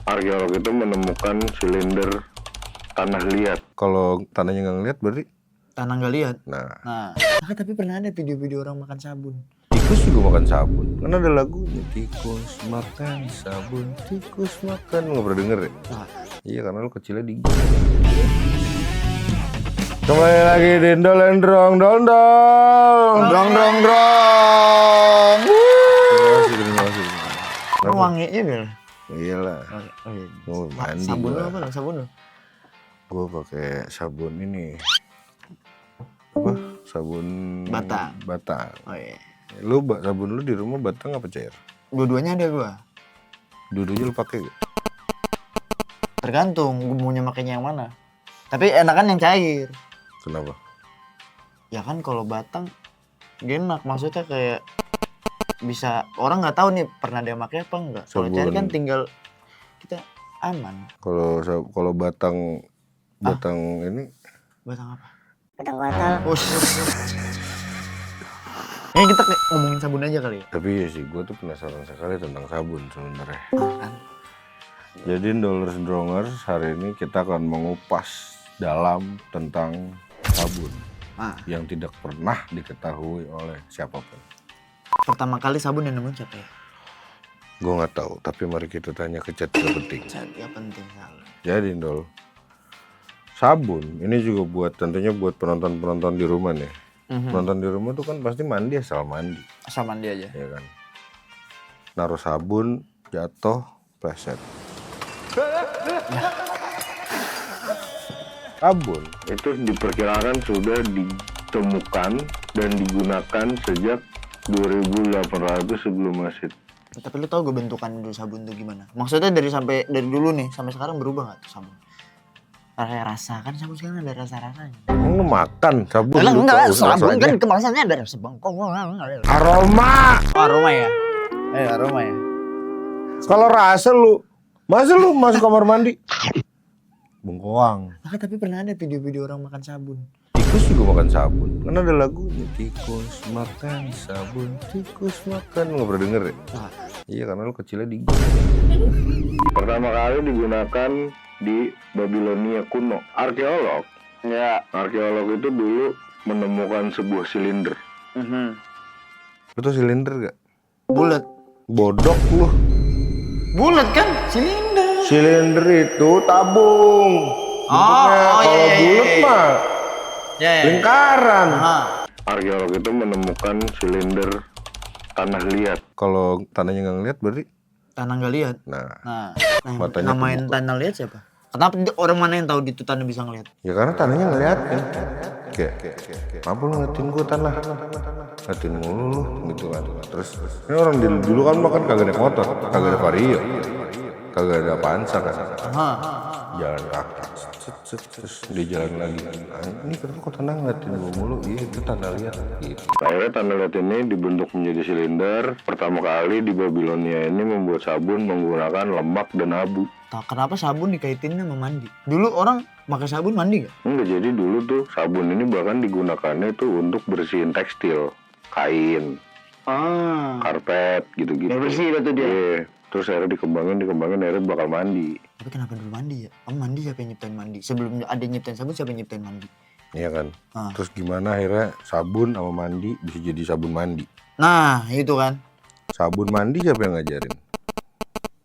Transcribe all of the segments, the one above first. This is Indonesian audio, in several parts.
Arkeolog itu menemukan silinder tanah liat. Kalau tanahnya nggak ngeliat berarti tanah nggak lihat. Nah, Tapi pernah ada video-video orang makan sabun. tikus juga makan sabun. Kan ada lagunya, tikus makan sabun, tikus makan. Nggak pernah denger ya? Nah, Iya, karena lu kecilnya di got. Kembali lagi di Indol and Drong Dong Dong. drong. Terima kasih. Wangi ini. Iyalah. Oh, iya. Oh, mandi Sabun lu gua. apa? Sabun lu? Gue pakai sabun ini. Apa? Sabun batang. Oh iya. Lu sabun lu di rumah batang apa cair? Dua-duanya ada gua. Dua-duanya lu pakai gak? Tergantung gua maunya makainya yang mana. Tapi enakan yang cair. Kenapa? Ya kan kalau batang enak, maksudnya kayak bisa orang nggak tahu nih pernah dia pakai apa enggak. Kalau cair kan tinggal kita aman. Kalau batang ini Batang apa? Batang gatal. Ini kita ngomongin sabun aja kali ya. tapi ya sih gue tuh penasaran sekali tentang sabun sebenarnya. Kan? Jadi Dollars Drongers hari ini kita akan mengupas dalam tentang sabun yang tidak pernah diketahui oleh siapapun. Pertama kali sabun yang nemuin siapa ya? Gue nggak tahu, tapi mari kita tanya ke chat penting. Ya penting kali. Jadi Dol, sabun ini juga tentunya buat penonton di rumah nih. Penonton di rumah tuh kan pasti mandi asal mandi, Asal mandi aja. ya kan. Naruh sabun, jatuh, pleset. Sabun itu diperkirakan sudah ditemukan dan digunakan sejak 2800 sebelum Masehi. Tapi lu tau gue bentukan dulu sabun tuh gimana? Maksudnya dari dulu nih sampai sekarang berubah nggak tuh sabun? Kayak rasa kan sabun sekarang ada rasa-rasanya. Lu makan sabun? Lah lu enggak, tahu sabun rasanya. kan kemasannya ada rasa bengkong. Aroma. Aroma ya? Aroma ya. Kalau rasa masa lu masuk kamar mandi bengkoang. Tapi pernah ada video-video orang makan sabun. Tikus juga makan sabun. Kan ada lagunya, tikus makan sabun, tikus makan. Lu nggak pernah denger ya? Iya, karena lu kecilnya di got. Pertama kali digunakan di Babilonia kuno. Arkeolog itu dulu menemukan sebuah silinder. Itu silinder gak? Bulat. Bodok lu. Bulat kan? Silinder. Silinder itu tabung. Kalau bulat mah lingkaran. Arkeolog itu menemukan silinder tanah liat. Kalau tanahnya nggak ngeliat berarti Tanah nggak lihat. Nah, Matanya namain tanah lihat siapa? Kenapa orang mana yang tahu itu tanah bisa ngelihat? ya karena tanahnya ngeliatin. Kayak apa lu ngeliatin gua tanah? Ngeliatin mulu lu gitu kan. Terus ini orang dulu kan makan kagak ada motor, kagak ada vario, kagak ada pansa kan. Jalan kaki, terus dia jalan lagi. Ini kenapa kok tanah ngeliatin gua mulu? Iya, itu tanah liat gitu. Akhirnya tanah liat ini dibentuk menjadi silinder. Pertama kali di Babilonia ini membuat sabun menggunakan lemak dan abu. Kenapa sabun dikaitinnya sama mandi? Dulu orang pakai sabun mandi gak? Enggak, jadi dulu tuh sabun ini bahkan digunakannya tuh untuk bersihin tekstil, kain, karpet gitu-gitu. Biar bersih itu dia. Iya. Terus akhirnya dikembangin akhirnya bakal mandi. Tapi kenapa dulu mandi ya? Mandi siapa yang nyiptain mandi? Sebelum ada nyiptain sabun siapa yang nyiptain mandi? Iya kan? Terus gimana akhirnya sabun sama mandi bisa jadi sabun mandi? Nah itu kan. Sabun mandi siapa yang ngajarin?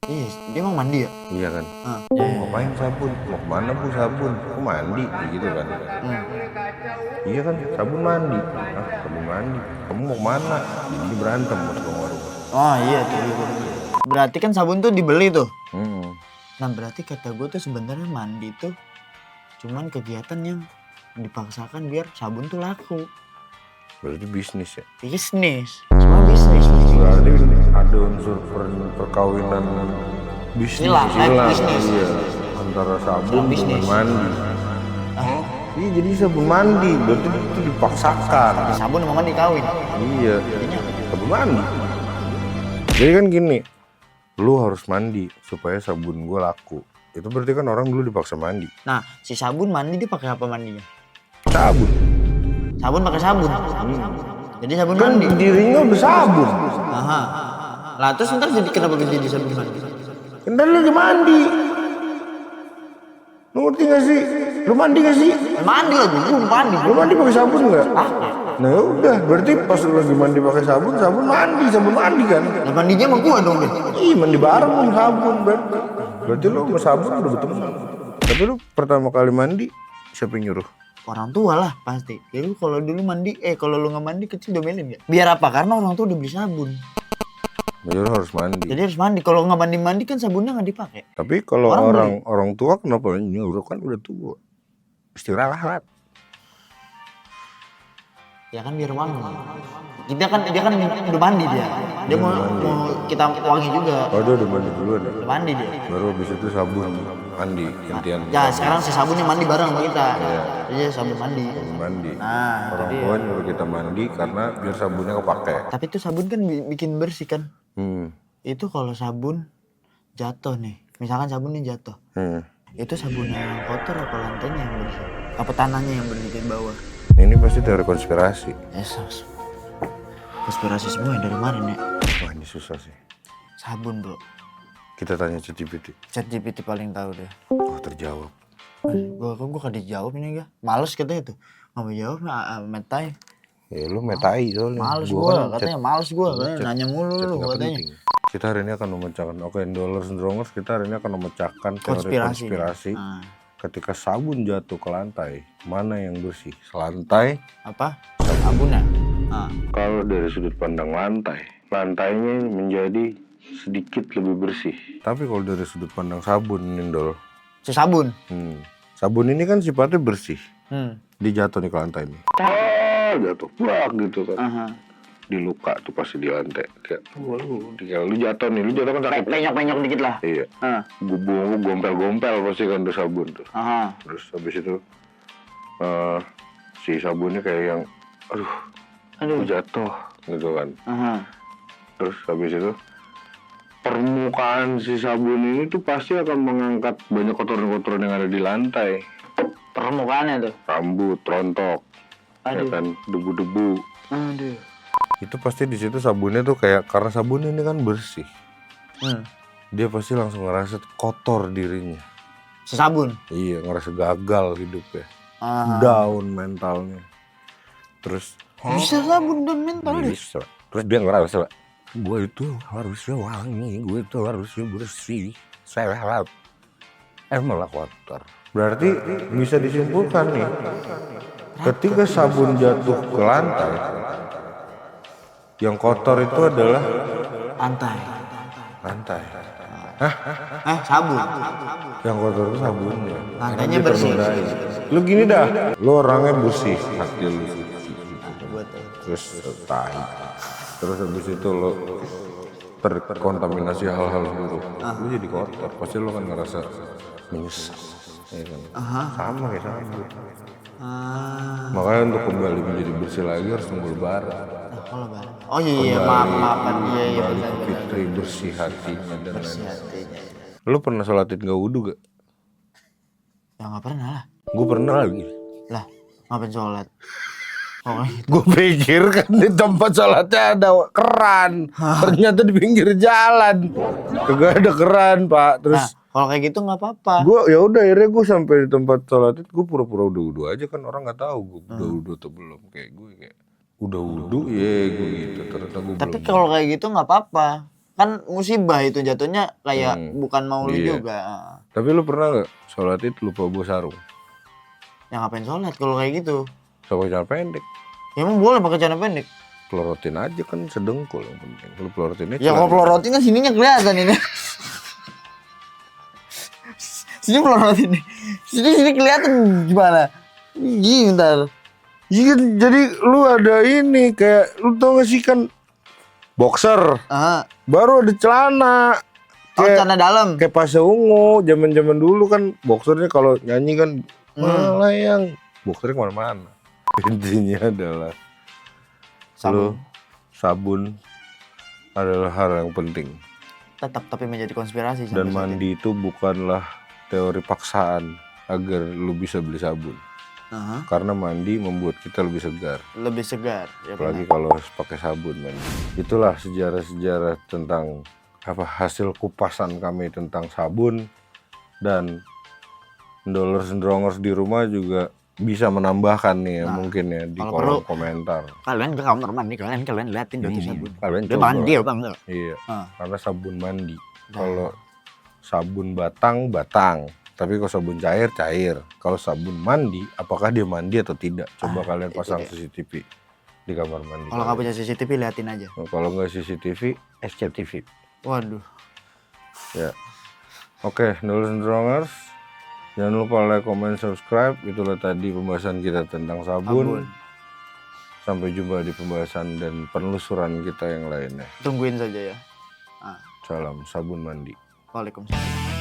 Iya, dia emang mandi ya? Iya kan? Mau ngapain sabun? Mau kemana bu sabun? Aku mandi gitu kan? Iya kan? Sabun mandi. Sabun mandi. Kamu mau kemana? Jadi berantem masuk ke warung. Oh iya tuh. Berarti kan sabun tuh dibeli tuh. Nah berarti kata gue tuh sebenarnya mandi tuh cuman kegiatan yang dipaksakan biar sabun tuh laku. Berarti bisnis ya? Bisnis. Semua bisnis. Berarti ada unsur perkawinan bisnis. Bisnis. Iya. Antara sabun dengan mandi. Iya, jadi sabun mandi. Berarti itu dipaksakan. Sabun sama mandi kawin. Iya. Sabun mandi. Jadi kan gini, lu harus mandi supaya sabun gua laku. Itu berarti kan orang dulu dipaksa mandi. Nah, si sabun mandi dia pakai apa mandinya? Sabun. Sabun pakai sabun. Jadi sabun Kan mandi. dirinya udah sabun. Lah terus ntar jadi kenapa jadi sabun mandi? Kan tadi lu lagi mandi. Lu ngerti gak sih? Lu mandi gak sih? Mandi lagi, gue mandi. Lu mandi pakai sabun nggak? Nah udah, berarti pas lu lagi mandi pakai sabun mandi kan? Nah mandinya sama gue dong deh. Ih, mandi bareng sama sabun berarti. Berarti lu sama sabun udah berteman. Tapi lu pertama kali mandi siapa yang nyuruh? Orang tua lah pasti. Ya lu kalau dulu mandi, kalau lu nggak mandi kecil domelin gak? Biar apa? Karena orang tua udah beli sabun. Jadi lu harus mandi. Jadi harus mandi. Kalau nggak mandi kan sabunnya nggak dipakai. Tapi kalau orang tua kenapa nyuruh, kan udah tua. Istirahat. Ya kan biar wangi. Dia kan udah mandi dia. Dia mau kita wangi juga. Oh dia udah mandi duluan ya? Udah mandi dia. Baru habis itu sabun mandi gantian. Ya sekarang si sabunnya mandi bareng sama kita. Iya sabun mandi. Sabun mandi. Nah orang tua nyuruh kita mandi karena biar sabunnya kepake. Tapi itu sabun kan bikin bersih kan. Itu kalau sabun jatuh nih. Misalkan sabunnya jatuh. Itu sabunnya yang kotor apa lantainya yang bersih? Apa tanahnya yang bersih di bawah? Ini pasti teori konspirasi. Yesus. Konspirasi semua dari mana nih? Wah ini susah sih. Sabun bro. Kita tanya ChatGPT. ChatGPT paling tahu deh. Oh terjawab. Gua kan dijawab ini enggak. Males katanya tuh. Nggak mau jawab metai. Ya lu metai soalnya. Males gua katanya males gua. Nanya mulu lu katanya. Kita hari ini akan memecahkan Dollars and Drongers. Kita hari ini akan memecahkan teori konspirasi. Ketika sabun jatuh ke lantai, mana yang bersih? Selantai? Apa? Sabunnya? Kalau dari sudut pandang lantai, lantainya menjadi sedikit lebih bersih. Tapi kalau dari sudut pandang sabun, Nindol. Si sabun? Sabun ini kan sifatnya bersih. Dia jatuh nih ke lantai nih. Jatuh plak gitu kan. Di luka tuh pasti di lantai. Kayak lu jatuh nih, lu jatuh kan sakit. Penyok dikit lah. Iya. Gubung gompel-gompel pasti kan tuh sabun tuh. Terus habis itu si sabunnya kayak yang aduh jatuh gitu kan. Terus habis itu permukaan si sabun ini tuh pasti akan mengangkat banyak kotoran-kotoran yang ada di lantai. Permukaannya tuh? Rambut, rontok, ya kan, debu-debu. Itu pasti di situ sabunnya tuh kayak, karena sabun ini kan bersih. Dia pasti langsung ngerasa kotor dirinya. Si sabun? Iya, ngerasa gagal hidupnya. Down mentalnya. Terus bisa sabun dan mental deh. Bisa. Terus dia ngerasa, gue itu harusnya wangi, gue itu harusnya bersih. Saya harap malah kotor. Berarti bisa disimpulkan nih, ketika sabun jatuh ke lantai, yang kotor itu adalah lantai. Sabun. Yang kotor itu sabunnya. Lantainya bersih. Lu gini dah, lu orangnya bersih, hati lu suci. Terus tai. Terus habis itu lo terkontaminasi hal-hal buruk. Lu jadi kotor, pasti lu kan ngerasa menyesal. Ya kan? Sama kayak sabun. Makanya untuk kembali menjadi bersih lagi harus nunggu lebaran. Oh iya, maafan iya benar. Fitri bersih hatinya dan lain-lain. Lu pernah sholatin gak wudu gak? Ya nggak pernah lah. Gue pernah lagi. Lah, ngapain sholat? Gue pikir kan di tempat sholatnya ada keran, ternyata di pinggir jalan. Kagak ada keran pak. Terus kalau kayak gitu nggak apa-apa. Gue ya udah akhirnya gue sampai di tempat sholat itu gue pura-pura udah wudu aja, kan orang nggak tahu gue udah wudu atau belum. Kayak gue kayak udah wudu ya gue gitu. Ternyata gue belum. Tapi kalau kayak gitu nggak apa-apa. Kan musibah itu jatuhnya kayak bukan mau lu juga. Tapi lu pernah nggak sholat itu lupa bawa sarung? Ya ngapain sholat kalau kayak gitu? Pakai celana pendek. Ya emang boleh pakai celana pendek. Pelorotin aja kan sedengkul yang penting. Lu pelorotinnya. Ya kalau pelorotin kan sininya kelihatan ini. Sini pelorotin nih. Sini kelihatan gimana? Gini ntar. Jadi lu ada ini kayak lu tau gak sih kan boxer. Baru ada celana. Celana dalam. Kayak Pasha Ungu, zaman dulu kan boxernya kalau nyanyi kan melayang. Boxernya kemana-mana. Intinya adalah sabun adalah hal yang penting. Tetap tapi menjadi konspirasi. Dan mandi itu bukanlah teori paksaan agar lu bisa beli sabun. Karena mandi membuat kita lebih segar. Lebih segar. Ya apalagi kalau pakai sabun mandi. Itulah sejarah-sejarah tentang hasil kupasan kami tentang sabun, dan Ndolers di rumah juga bisa menambahkan nih ya, mungkin ya di kalau kolom perlu, komentar. Kalian ke kamar mandi, kalian liatin dulu sabun. Kalian Dia coba. mandi apa enggak? Iya, karena sabun mandi. Nah. Kalau sabun batang, tapi kalau sabun cair. Kalau sabun mandi, apakah dia mandi atau tidak? Coba kalian pasang CCTV di kamar mandi. Kalau nggak punya CCTV liatin aja. Kalau nggak CCTV, SCTV. Waduh. Ya. Oke, Ndolers. Jangan lupa like, comment, subscribe. Itulah tadi pembahasan kita tentang sabun. Sampai jumpa di pembahasan dan penelusuran kita yang lainnya. Tungguin saja ya. Salam sabun mandi. Waalaikumsalam.